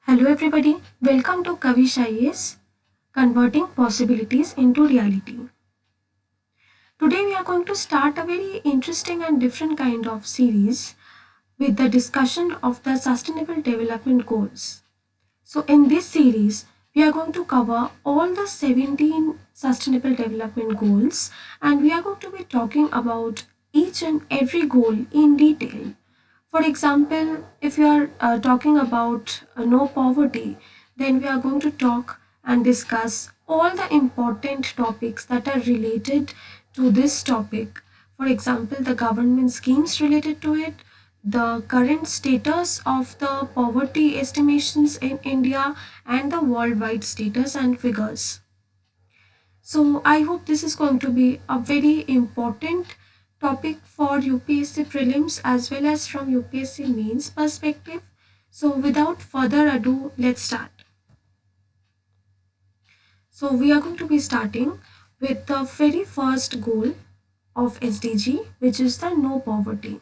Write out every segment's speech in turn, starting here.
Hello everybody, welcome to Kavish IAS, Converting Possibilities into Reality. Today we are going to start a very interesting and different kind of series with the discussion of the Sustainable Development Goals. So in this series, we are going to cover all the 17 Sustainable Development Goals and we are going to be talking about each and every goal in detail. For example, if you are talking about no poverty, then we are going to talk and discuss all the important topics that are related to this topic. For example, the government schemes related to it, the current status of the poverty estimations in India, and the worldwide status and figures. So I hope this is going to be a very important topic for UPSC prelims as well as from UPSC mains perspective. So without further ado, let's start. So we are going to be starting with the very first goal of SDG, which is the no poverty.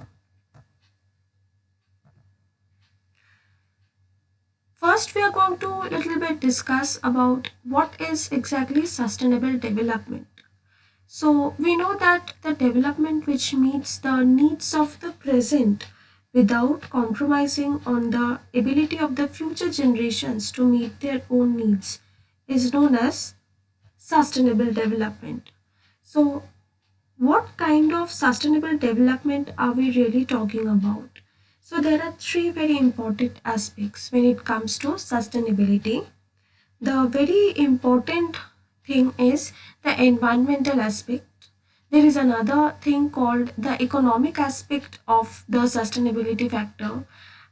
First, we are going to a little bit discuss about what is exactly sustainable development. So we know that the development which meets the needs of the present without compromising on the ability of the future generations to meet their own needs is known as sustainable development. So what kind of sustainable development are we really talking about? So there are three very important aspects when it comes to sustainability. The very important thing is the environmental aspect. There is another thing called the economic aspect of the sustainability factor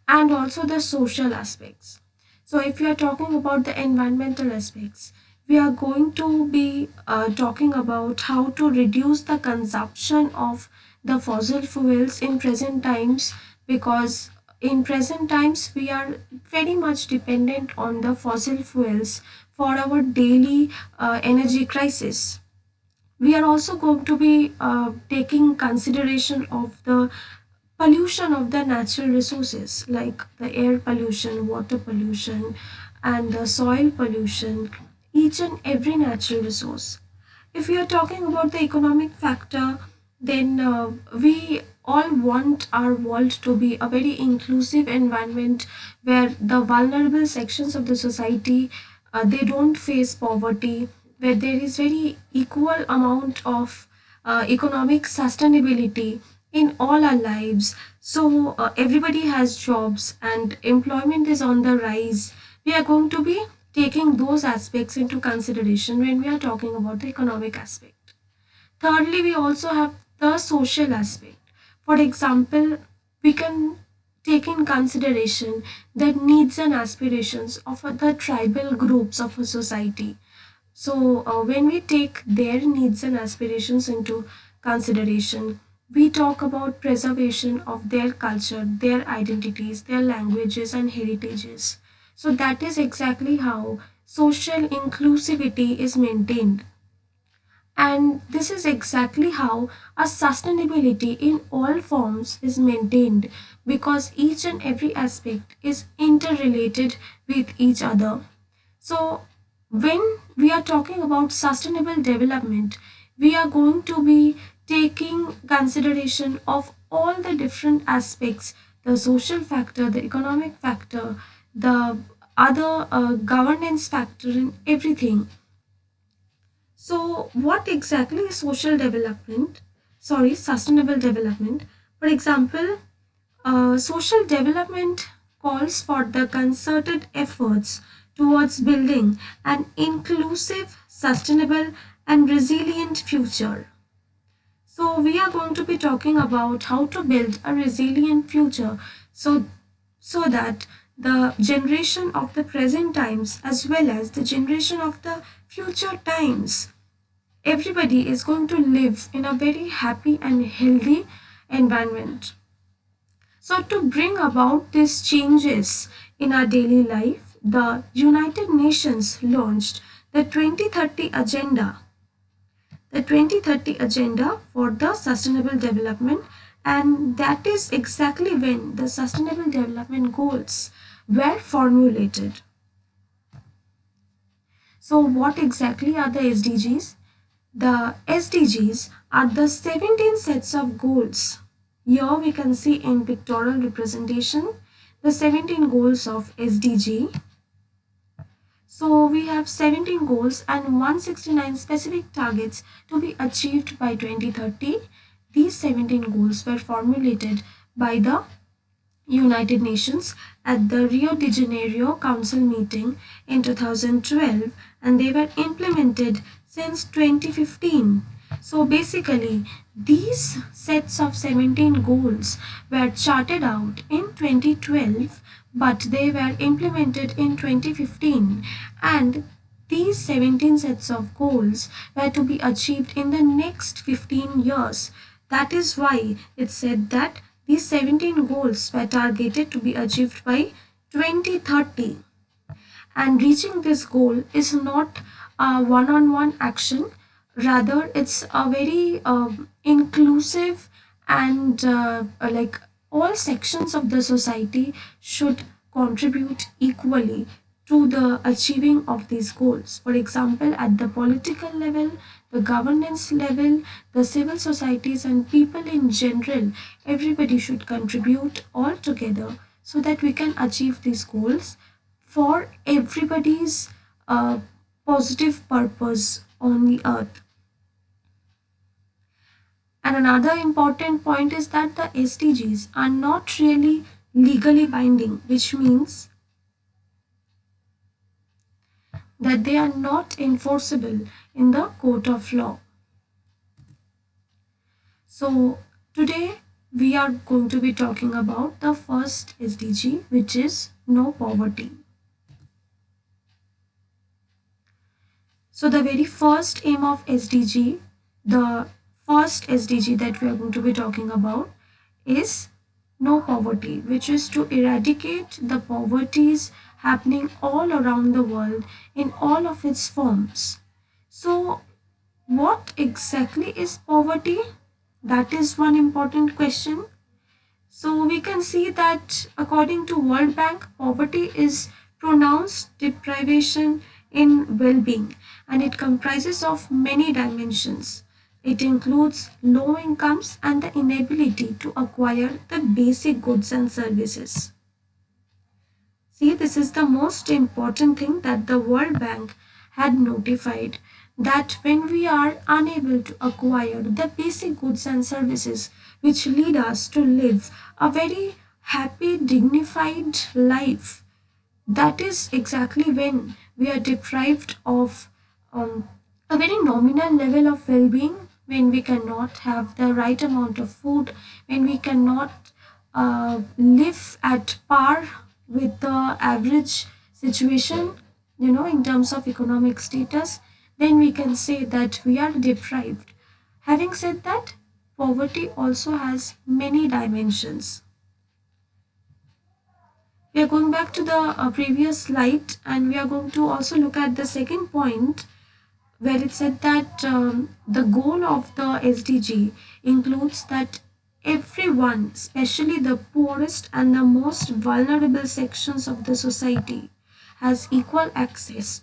and also the social aspects. So if we are talking about the environmental aspects, we are going to be talking about how to reduce the consumption of the fossil fuels in present times, because in present times we are very much dependent on the fossil fuels for our daily energy crisis. We are also going to be taking consideration of the pollution of the natural resources like the air pollution, water pollution, and the soil pollution, each and every natural resource. If we are talking about the economic factor, then we all want our world to be a very inclusive environment where the vulnerable sections of the society they don't face poverty, where there is very equal amount of economic sustainability in all our lives. So everybody has jobs and employment is on the rise. We are going to be taking those aspects into consideration when we are talking about the economic aspect. Thirdly, we also have the social aspect. For example, we can take in consideration the needs and aspirations of the tribal groups of a society. So, when we take their needs and aspirations into consideration, we talk about preservation of their culture, their identities, their languages, and heritages. So, that is exactly how social inclusivity is maintained. And this is exactly how a sustainability in all forms is maintained, because each and every aspect is interrelated with each other. So, when we are talking about sustainable development, we are going to be taking consideration of all the different aspects, the social factor, the economic factor, the other governance factor, and everything. So, what exactly is social development? Sorry, sustainable development. For example, social development calls for the concerted efforts towards building an inclusive, sustainable, and resilient future. So, we are going to be talking about how to build a resilient future so that the generation of the present times as well as the generation of the future times, everybody is going to live in a very happy and healthy environment. So, to bring about these changes in our daily life, the United Nations launched the 2030 Agenda, the 2030 Agenda for the Sustainable Development, and that is exactly when the Sustainable Development Goals were formulated. So, what exactly are the SDGs? The SDGs are the 17 sets of goals. Here we can see in pictorial representation the 17 goals of SDG. So we have 17 goals and 169 specific targets to be achieved by 2030. These 17 goals were formulated by the United Nations at the Rio de Janeiro Council meeting in 2012, and they were implemented since 2015. So basically, these sets of 17 goals were charted out in 2012, but they were implemented in 2015, and these 17 sets of goals were to be achieved in the next 15 years. That is why it said that these 17 goals were targeted to be achieved by 2030. And reaching this goal is not a one-on-one action, rather it's a very inclusive and like all sections of the society should contribute equally to the achieving of these goals. For example, at the political level, the governance level, the civil societies and people in general, everybody should contribute all together so that we can achieve these goals for everybody's uh, positive purpose on the earth. And another important point is that the SDGs are not really legally binding, which means that they are not enforceable in the court of law. So today we are going to be talking about the first SDG, which is no poverty. So the very first aim of SDG, the first SDG that we are going to be talking about is no poverty, which is to eradicate the poverties happening all around the world in all of its forms. So what exactly is poverty? That is one important question. So we can see that according to World Bank, poverty is pronounced deprivation in well-being, and it comprises of many dimensions. It includes low incomes and the inability to acquire the basic goods and services. See, this is the most important thing that the World Bank had notified, that when we are unable to acquire the basic goods and services which lead us to live a very happy, dignified life, that is exactly when we are deprived of a very nominal level of well being, when we cannot have the right amount of food, when we cannot live at par with the average situation, in terms of economic status, then we can say that we are deprived. Having said that, poverty also has many dimensions. We are going back to the previous slide, and we are going to also look at the second point where it said that the goal of the SDG includes that everyone, especially the poorest and the most vulnerable sections of the society, has equal access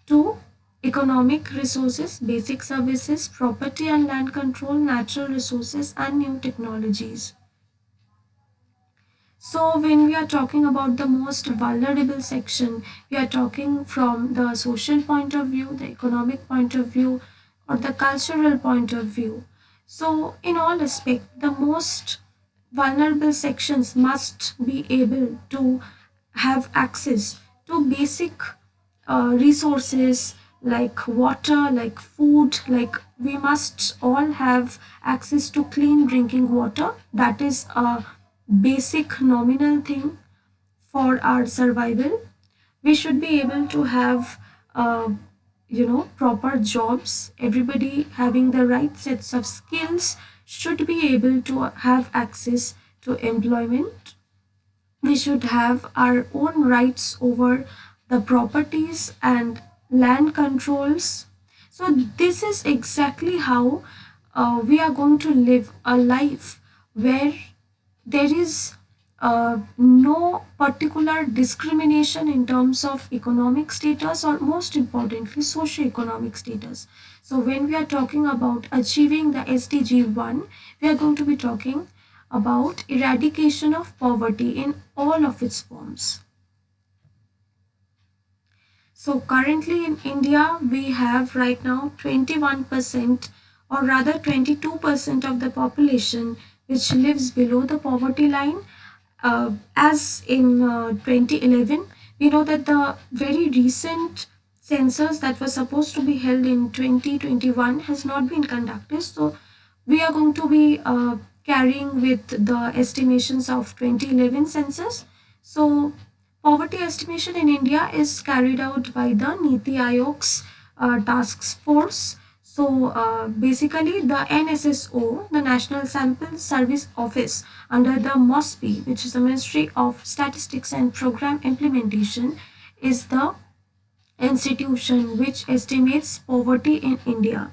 to economic resources, basic services, property and land control, natural resources, and new technologies. So, when we are talking about the most vulnerable section, we are talking from the social point of view, the economic point of view, or the cultural point of view. So, in all aspects, the most vulnerable sections must be able to have access to basic resources like water, like food, like we must all have access to clean drinking water. That is a basic nominal thing for our survival. We should be able to have proper jobs. Everybody having the right sets of skills should be able to have access to employment. We should have our own rights over the properties and land controls. So this is exactly how we are going to live a life where there is no particular discrimination in terms of economic status, or most importantly socio-economic status. So when we are talking about achieving the SDG 1, we are going to be talking about eradication of poverty in all of its forms. So currently in India, we have right now 21%, or rather 22% of the population which lives below the poverty line. As in 2011, we know that the very recent census that was supposed to be held in 2021 has not been conducted. So we are going to be carrying with the estimations of 2011 census. So poverty estimation in India is carried out by the Niti Aayog's task force. So basically the NSSO, the National Sample Service Office under the MOSPI, which is the Ministry of Statistics and Program Implementation, is the institution which estimates poverty in India.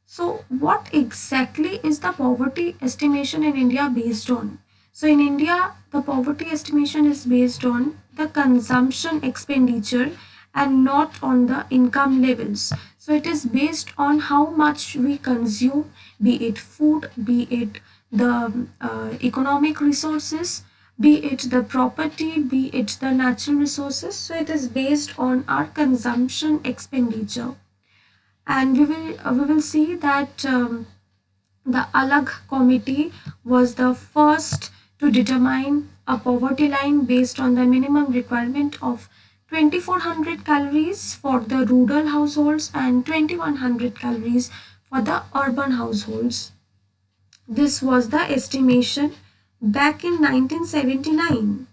So what exactly is the poverty estimation in India based on? So in India, the poverty estimation is based on the consumption expenditure and not on the income levels. So it is based on how much we consume, be it food, be it the economic resources, be it the property, be it the natural resources. So it is based on our consumption expenditure. And we will see that the Alag committee was the first to determine a poverty line based on the minimum requirement of 2400 calories for the rural households and 2100 calories for the urban households. This was the estimation back in 1979.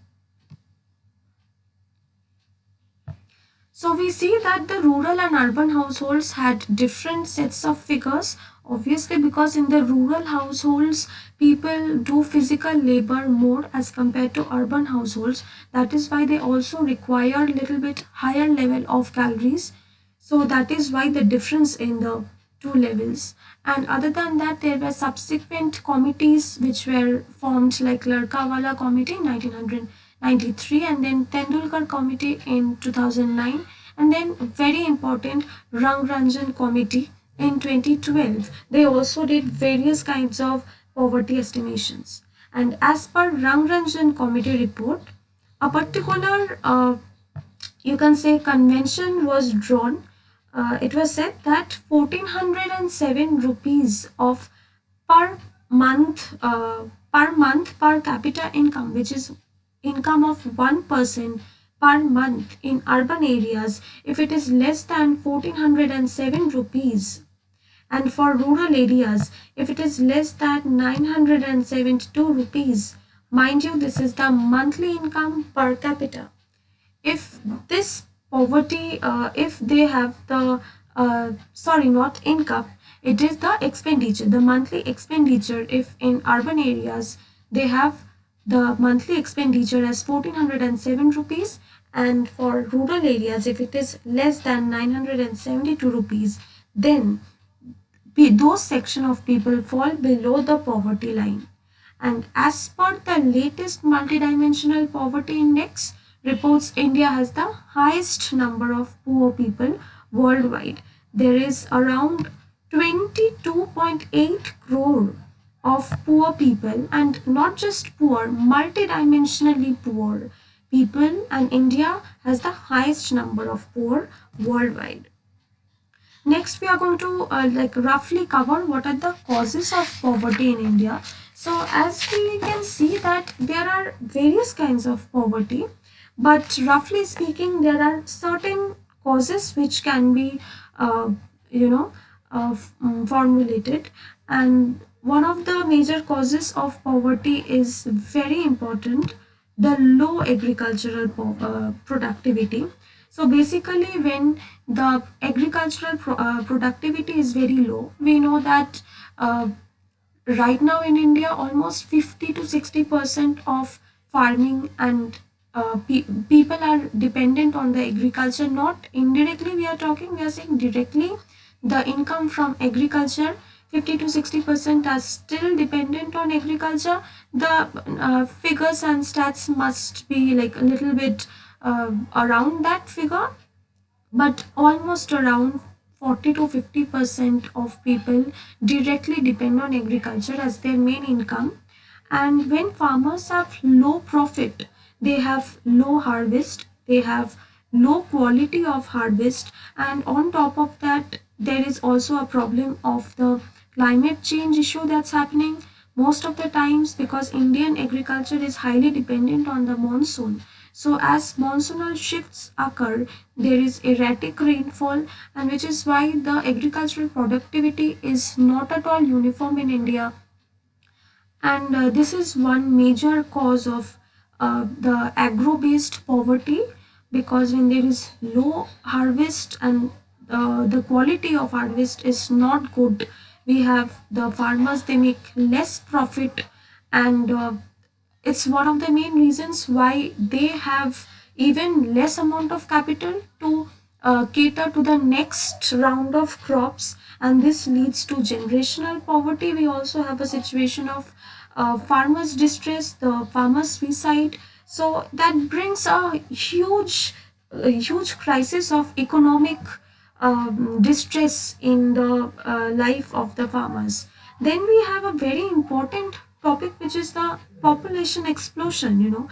So we see that the rural and urban households had different sets of figures, obviously because in the rural households people do physical labor more as compared to urban households. That is why they also require a little bit higher level of calories. So that is why the difference in the two levels. And other than that, there were subsequent committees which were formed, like Ladkawala committee in 1993, and then Tendulkar committee in 2009, and then very important Rang Ranjan committee in 2012. They also did various kinds of poverty estimations. And as per Rang Ranjan committee report, a particular you can say convention was drawn. It was said that 1407 rupees of per month per capita income, which is income of one person per month in urban areas, if it is less than 1407 rupees, and for rural areas if it is less than 972 rupees. Mind you, this is the monthly income per capita. If this poverty, if they have the sorry, not income, it is the expenditure, the monthly expenditure. If in urban areas they have the monthly expenditure as 1407 rupees, and for rural areas if it is less than 972 rupees, then those section of people fall below the poverty line. And as per the latest multidimensional poverty index reports, India has the highest number of poor people worldwide. There is around 22.8 crore of poor people, and not just poor, multidimensionally poor people, and India has the highest number of poor worldwide. Next, we are going to like roughly cover what are the causes of poverty in India. So as we can see that there are various kinds of poverty, but roughly speaking, there are certain causes which can be, you know, formulated. And one of the major causes of poverty is very important, the low agricultural productivity. So basically, when the agricultural productivity is very low, we know that right now in India, almost 50 to 60% of farming and people are dependent on the agriculture. Not indirectly, we are talking, we are saying directly, the income from agriculture 50 to 60% are still dependent on agriculture. The figures and stats must be like a little bit around that figure, but almost around 40 to 50% of people directly depend on agriculture as their main income. And when farmers have low profit, they have low harvest, they have low quality of harvest, and on top of that, there is also a problem of the climate change issue that's happening most of the times, because Indian agriculture is highly dependent on the monsoon. So as monsoonal shifts occur, there is erratic rainfall, and which is why the agricultural productivity is not at all uniform in India. And this is one major cause of the agro-based poverty, because when there is low harvest and the quality of harvest is not good, we have the farmers, they make less profit, and it's one of the main reasons why they have even less amount of capital to cater to the next round of crops, and this leads to generational poverty. We also have a situation of farmers distress, the farmers suicide. So that brings a huge crisis of economic distress in the life of the farmers. Then we have a very important topic, which is the population explosion.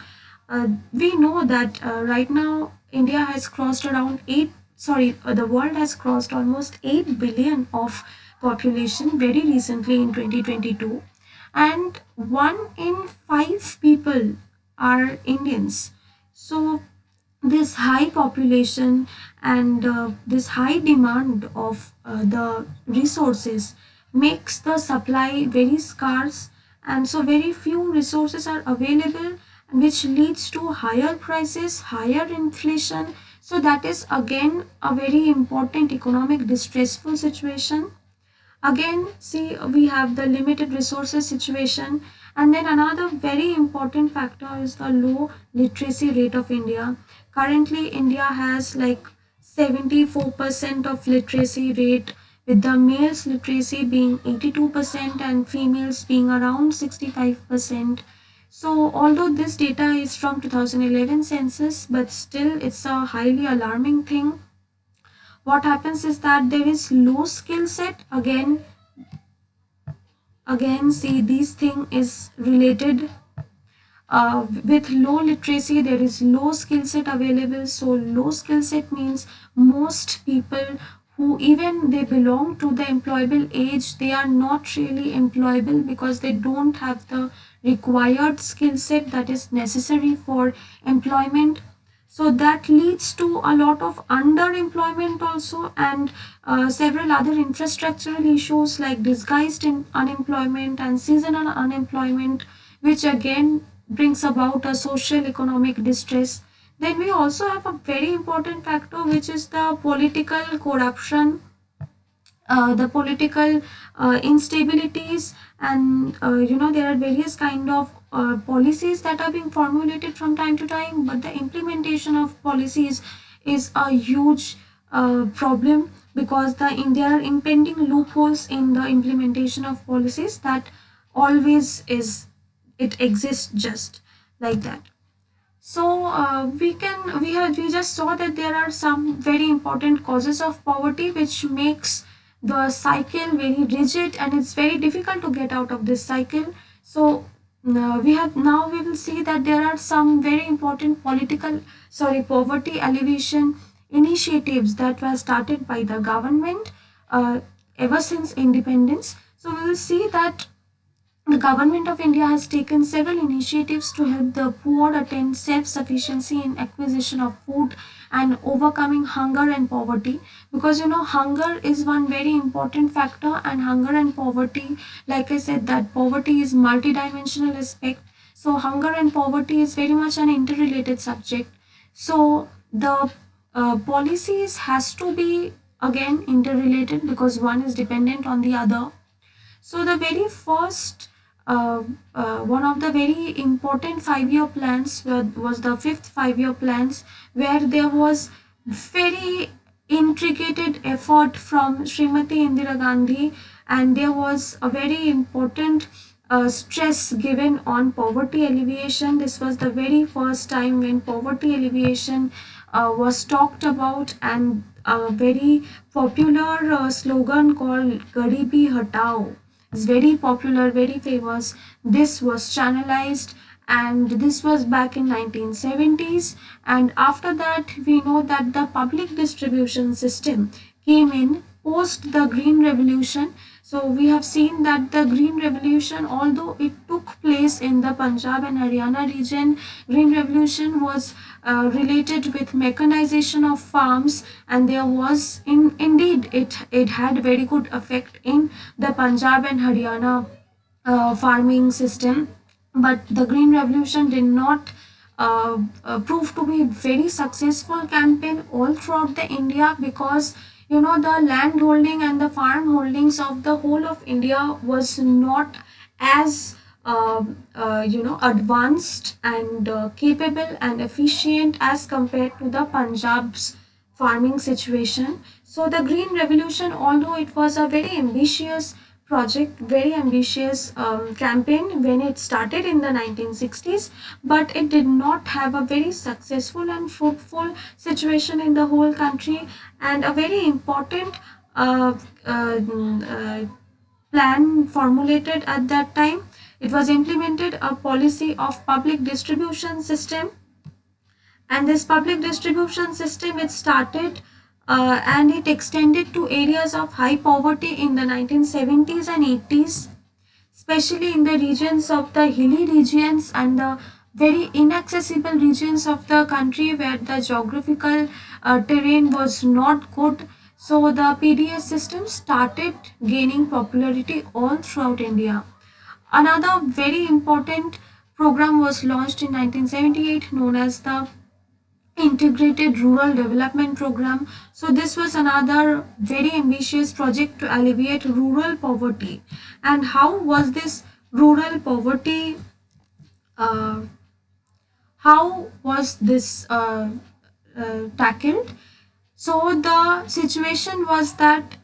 We know that right now India has crossed around 8, sorry, the world has crossed almost 8 billion of population very recently in 2022, and 1 in 5 people are Indians. So this high population and this high demand of the resources makes the supply very scarce, and so very few resources are available, which leads to higher prices, higher inflation. So that is again a very important economic distressful situation. Again, see, we have the limited resources situation, and then another very important factor is the low literacy rate of India. Currently, India has like 74% of literacy rate, with the males literacy being 82% and females being around 65%. So, although this data is from 2011 census, but still it's a highly alarming thing. What happens is that there is low skill set. Again, see, this thing is related with low literacy. There is low skill set available. So low skill set means most people who even they belong to the employable age, they are not really employable because they don't have the required skill set that is necessary for employment. So that leads to a lot of underemployment also, and several other infrastructural issues like disguised unemployment and seasonal unemployment, which again brings about a social economic distress. Then we also have a very important factor, which is the political corruption, the political instabilities, and there are various kind of policies that are being formulated from time to time, but the implementation of policies is a huge problem, because there are impending loopholes in the implementation of policies that always is it exists just like that. So we just saw that there are some very important causes of poverty which makes the cycle very rigid, and it's very difficult to get out of this cycle. So we will see that there are some very important poverty alleviation initiatives that were started by the government uh, ever since independence. So we will see that the government of India has taken several initiatives to help the poor attain self-sufficiency in acquisition of food and overcoming hunger and poverty. Because hunger is one very important factor, and hunger and poverty, like I said, that poverty is multidimensional aspect. So hunger and poverty is very much an interrelated subject. So the policies has to be again interrelated, because one is dependent on the other. So the very first, one of the very important 5-year plans was the fifth 5-year plans, where there was very intricate effort from Srimati Indira Gandhi, and there was a very important stress given on poverty alleviation. This was the very first time when poverty alleviation was talked about, and a very popular slogan called Garibi Hatao is very popular, very famous. This was channelized, and this was back in 1970s. And after that, we know that the public distribution system came in post the Green Revolution. So we have seen that the Green Revolution, although it took place in the Punjab and Haryana region, Green Revolution was related with mechanization of farms, and there was indeed it had very good effect in the Punjab and Haryana farming system. But the Green Revolution did not prove to be very successful campaign all throughout the India, because the land holding and the farm holdings of the whole of India was not as advanced and capable and efficient as compared to the Punjab's farming situation. So the Green Revolution, although it was a very ambitious project, very ambitious campaign when it started in the 1960s, but it did not have a very successful and fruitful situation in the whole country. And a very important uh, uh, uh, plan formulated at that time, it was implemented a policy of public distribution system. And this public distribution system, it started and it extended to areas of high poverty in the 1970s and 80s, especially in the regions of the hilly regions and the very inaccessible regions of the country where the geographical terrain was not good. So the PDS system started gaining popularity all throughout India. Another very important program was launched in 1978 known as the Integrated Rural Development Program. So this was another very ambitious project to alleviate rural poverty. And how was this rural poverty? Uh, how was this tackled? So the situation was that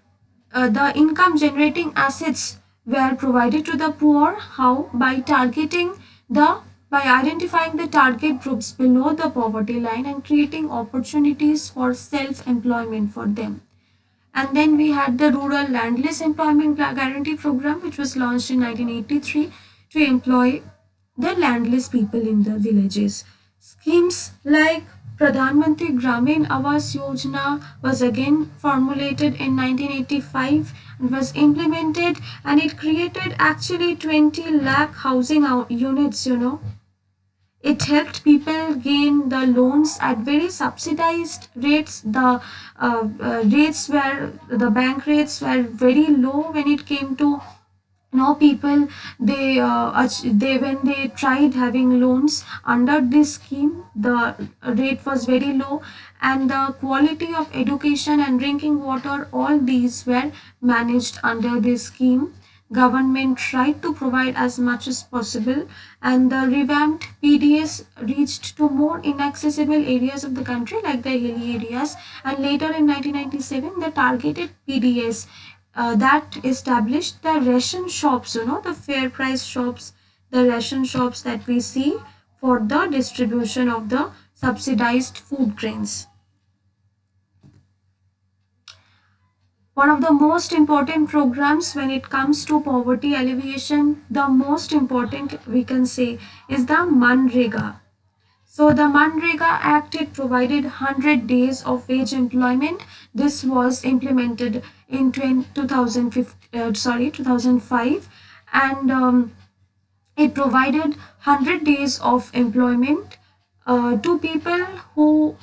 the income generating assets were provided to the poor. How? By targeting the by identifying the target groups below the poverty line and creating opportunities for self employment for them. And then we had the Rural Landless Employment Guarantee Program, which was launched in 1983 to employ the landless people in the villages. Schemes like Pradhan Mantri Gramin Awas Yojana was again formulated in 1985 and was implemented, and it created actually 20 lakh housing units. It helped people gain the loans at very subsidized rates. The rates were the bank rates were very low when it came to people. They when they tried having loans under this scheme, the rate was very low, and the quality of education and drinking water, all these were managed under this scheme. Government tried to provide as much as possible, and the revamped PDS reached to more inaccessible areas of the country like the hilly areas. And later in 1997, the targeted PDS that established the ration shops, the fair price shops, the ration shops that we see for the distribution of the subsidized food grains. One of the most important programs when it comes to poverty alleviation, the most important we can say is the Manrega. So the Manrega Act, it provided 100 days of wage employment. This was implemented in 2005, and it provided 100 days of employment to people who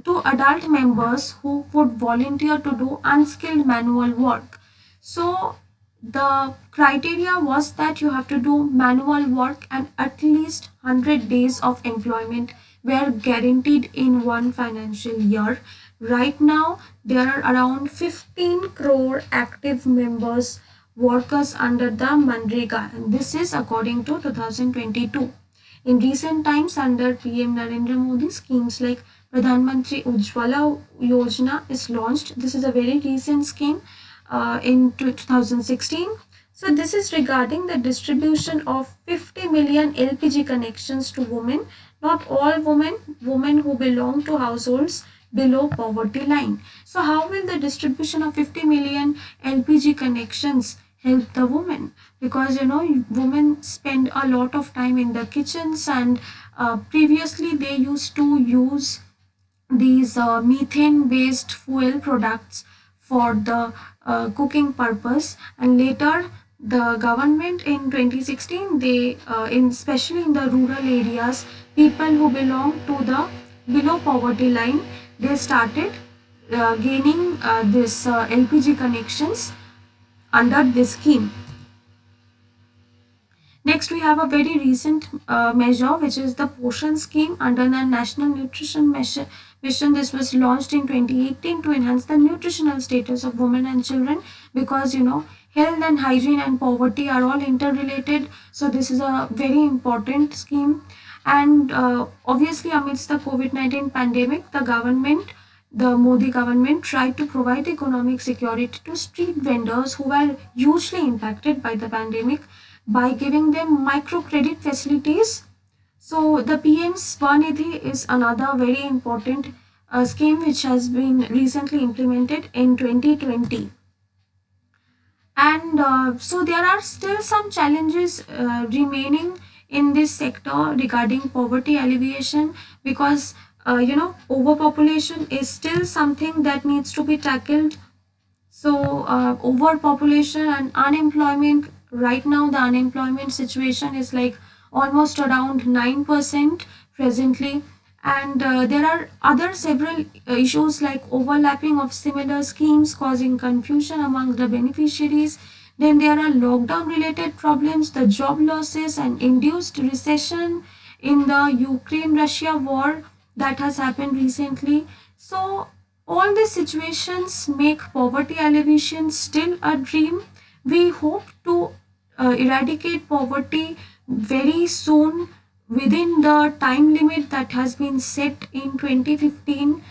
to adult members who would volunteer to do unskilled manual work. So the criteria was that you have to do manual work, and at least 100 days of employment were guaranteed in one financial year. Right now, there are around 15 crore active members, workers under the Manrega, and this is according to 2022. In recent times, under PM Narendra Modi, schemes like Pradhan Mantri Ujjwala Yojana is launched. This is a very recent scheme in 2016. So this is regarding the distribution of 50 million LPG connections to women, not all women who belong to households below poverty line. So how will the distribution of 50 million LPG connections help the women? Because women spend a lot of time in the kitchens, and previously they used to use these methane based fuel products for the cooking purpose, and later the government in 2016, they in especially in the rural areas, people who belong to the below poverty line, they started gaining this LPG connections under this scheme. Next, we have a very recent measure, which is the Poshan scheme under the National Nutrition Mission. This was launched in 2018 to enhance the nutritional status of women and children, because health and hygiene and poverty are all interrelated. So this is a very important scheme. And obviously, amidst the COVID-19 pandemic, the Modi government tried to provide economic security to street vendors who were hugely impacted by the pandemic by giving them microcredit facilities. So the PM's Swanidhi is another very important scheme which has been recently implemented in 2020. And so there are still some challenges remaining in this sector regarding poverty alleviation, because overpopulation is still something that needs to be tackled. So overpopulation and unemployment, right now the unemployment situation is like almost around 9% presently. And there are other several issues like overlapping of similar schemes causing confusion among the beneficiaries. Then there are lockdown related problems, the job losses and induced recession in the Ukraine Russia war that has happened recently. So all these situations make poverty alleviation still a dream. We hope to eradicate poverty very soon within the time limit that has been set in 2015.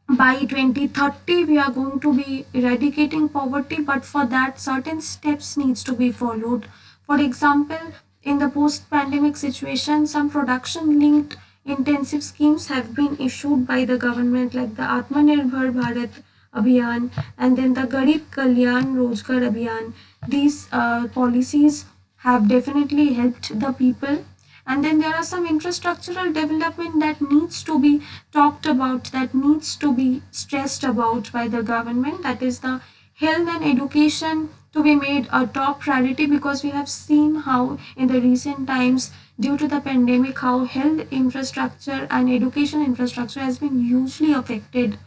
By 2030 we are going to be eradicating poverty, but for that certain steps needs to be followed. For example, in the post pandemic situation, some production linked intensive schemes have been issued by the government, like the Atmanirbhar Bharat Abhiyan and then the Garib Kalyan Rozgar Abhiyan. These policies have definitely helped the people. And then there are some infrastructural development that needs to be talked about, that needs to be stressed about by the government. That is the health and education to be made a top priority, because we have seen how in the recent times, due to the pandemic, how health infrastructure and education infrastructure has been hugely affected.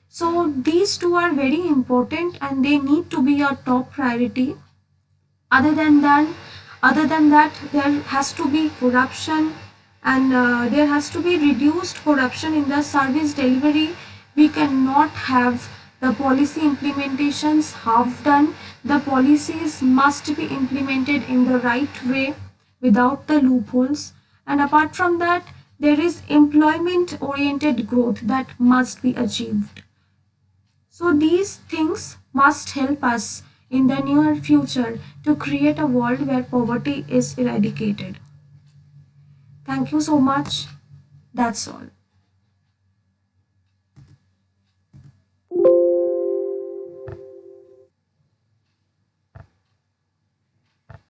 So these two are very important and they need to be a top priority. Other than that, there has to be corruption, and there has to be reduced corruption in the service delivery. We cannot have the policy implementations half done. The policies must be implemented in the right way without the loopholes. And apart from that, there is employment oriented growth that must be achieved. So these things must help us in the near future to create a world where poverty is eradicated. Thank you so much. That's all.